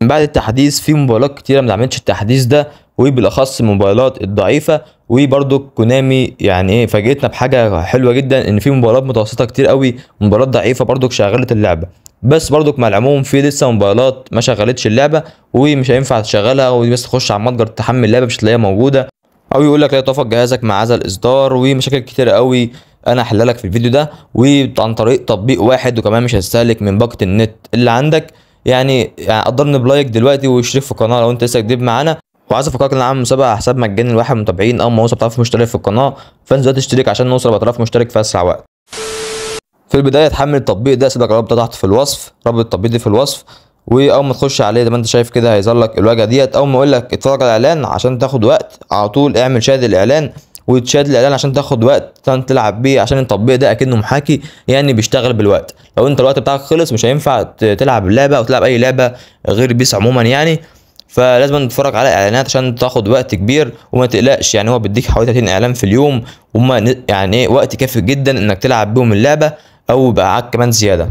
من بعد التحديث في موبايلات كتيره ما عملتش التحديث ده، وبالاخص الموبايلات الضعيفه. وبرده كونامي يعني ايه فاجئتنا بحاجه حلوه جدا، ان في موبايلات متوسطه كتير قوي، موبايلات ضعيفه برضك شغلت اللعبه. بس برضك مع العموم في لسه موبايلات ما شغلتش اللعبه ومش هينفع تشغلها، وبس تخش على المتجر تحمل اللعبه مش هتلاقيها موجوده، او يقول لك لا يتوافق جهازك مع هذا الاصدار، ومشاكل كتيره قوي انا هحلها لك في الفيديو ده، وعن طريق تطبيق واحد، وكمان مش هتستهلك من باقه النت اللي عندك. يعني قدرني بلايك دلوقتي واشترك في القناه لو انت لسه جديد معانا. وعايز افكرك ان انا عامل مسابقه على حساب مجاني لواحد متابعين اول ما اوصل 4000 مشترك في القناه، فانت دلوقتي تشترك عشان نوصل 4000 مشترك في اسرع وقت. في البدايه تحمل التطبيق ده، سيبك الرابط ده تحت في الوصف، رابط التطبيق دي في الوصف. واول ما تخش عليه زي ما انت شايف كده هيظهر لك الواجهه ديت. اول ما اقول لك اتفرج على الاعلان عشان تاخد وقت، على طول اعمل شاهد الاعلان، وتشاهد الاعلان عشان تاخد وقت تلعب بيه، عشان التطبيق ده اكنه محاكي يعني بيشتغل بالوقت. لو انت الوقت بتاعك خلص مش هينفع تلعب اللعبه او تلعب اي لعبه غير بيس عموما يعني. فلازم تتفرج على اعلانات عشان تاخد وقت كبير، وما تقلقش يعني هو بيديك حوالي 30 اعلان في اليوم، وما يعني ايه وقت كافي جدا انك تلعب بيهم اللعبه، او يبقى معاك كمان زياده.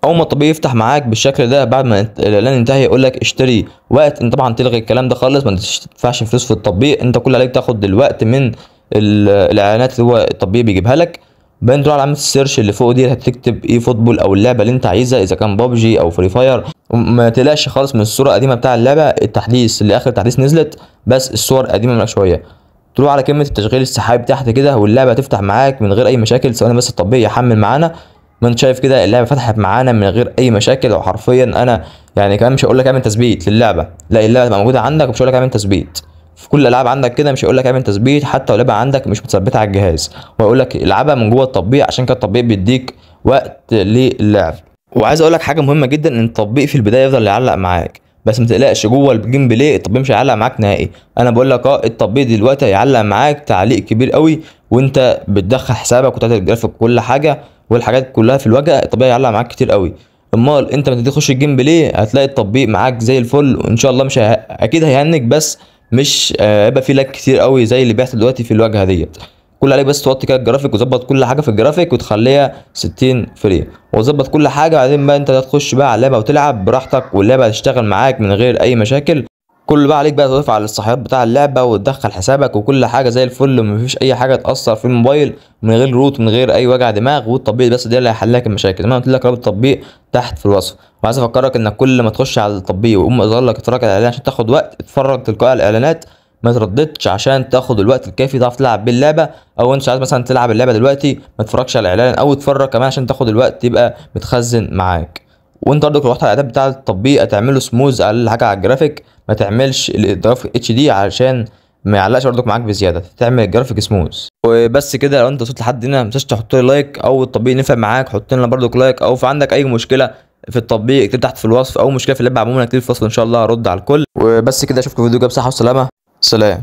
اول ما التطبيق يفتح معاك بالشكل ده بعد ما الاعلان ينتهي يقول لك اشتري وقت، انت طبعا تلغي الكلام ده خالص، ما تدفعش فلوس في التطبيق، انت كل عليك تاخد الوقت من الاعلانات اللي هو التطبيق بيجيبها لك. بعدين تروح على علامه السيرش اللي فوق دي هتكتب ايه فوتبول او اللعبه اللي انت عايزها، اذا كان بابجي او فري فاير. ما تقلقش خالص من الصوره القديمه بتاع اللعبه، التحديث اللي اخر تحديث نزلت بس الصور قديمه منك شويه. تروح على كلمه التشغيل السحابي تحت كده واللعبه هتفتح معاك من غير اي مشاكل، ثواني بس التطبيق يحمل معانا. ما انت شايف كده اللعبه فتحت معانا من غير اي مشاكل، وحرفيا انا يعني كمان مش هقول لك اعمل تثبيت للعبه، لا اللعبه تبقى موجوده عندك ومش هقول لك اعمل تثبيت. في كل الالعاب عندك كده مش هقول لك اعمل تثبيت حتى لو لعبه عندك مش متثبته على الجهاز، وهقول لك العبها من جوه التطبيق، عشان كده التطبيق بيديك وقت للعب. وعايز اقول لك حاجه مهمه جدا، ان التطبيق في البدايه يفضل يعلق معاك، بس ما تقلقش جوه الجيم بلاي التطبيق مش هيعلق معاك نهائي. انا بقول لك التطبيق دلوقتي هيعلق معاك تعليق كبير قوي وانت بتدخل حسابك وتعدل الجرافيك وكل حاجه والحاجات كلها في الواجهه، الطبيعي يعلق معاك كتير قوي. امال انت لما تيجي تخش الجيم بلاي هتلاقي التطبيق معاك زي الفل، وان شاء الله مش اكيد هيهنك، بس مش هيبقى فيه لاج كتير قوي زي اللي بيحصل دلوقتي في الواجهه ديت. كل عليك بس توطي كده الجرافيك وتظبط كل حاجه في الجرافيك وتخليها 60 فريم، وتظبط كل حاجه. بعدين بقى انت هتخش بقى على اللعبه وتلعب براحتك، واللعبه هتشتغل معاك من غير اي مشاكل. كل بقى عليك بقى تضيف على الصحيات بتاع اللعبه وتدخل حسابك وكل حاجه زي الفل، ومفيش اي حاجه تاثر في الموبايل من غير روت من غير اي وجع دماغ، والتطبيق بس ده اللي هيحل لك المشاكل. زي ما قلت لك رابط التطبيق تحت في الوصف. وعايز افكرك انك كل ما تخش على التطبيق ويقوم يظهر لك اتفرج على الاعلان عشان تاخد وقت، اتفرج تلقائي على الاعلانات، ما ترددش عشان تاخد الوقت الكافي تعرف تلعب بيه اللعبه. او انت عايز مثلا تلعب اللعبه دلوقتي ما تتفرجش على الاعلان، او تتفرج كمان عشان تاخد الوقت يبقى متخزن معاك. وانت برضك لو رحت على الاعداد بتاع التطبيق هتعمله سموز اقل حاجه على الجرافيك، ما تعملش الجرافيك اتش دي علشان ما يعلقش برضك معاك بزياده، تعمل الجرافيك سموز. وبس كده. لو انت وصلت لحد هنا ما تنساش تحط لي لايك، او التطبيق نفع معاك حط لنا برضك لايك، او في عندك اي مشكله في التطبيق اكتب تحت في الوصف، او مشكله في اللعبه عموما اكتب في الوصف ان شاء الله هرد على الكل. وبس كده اشوفكم في فيديو جاي بصحه وسلامه. سلام.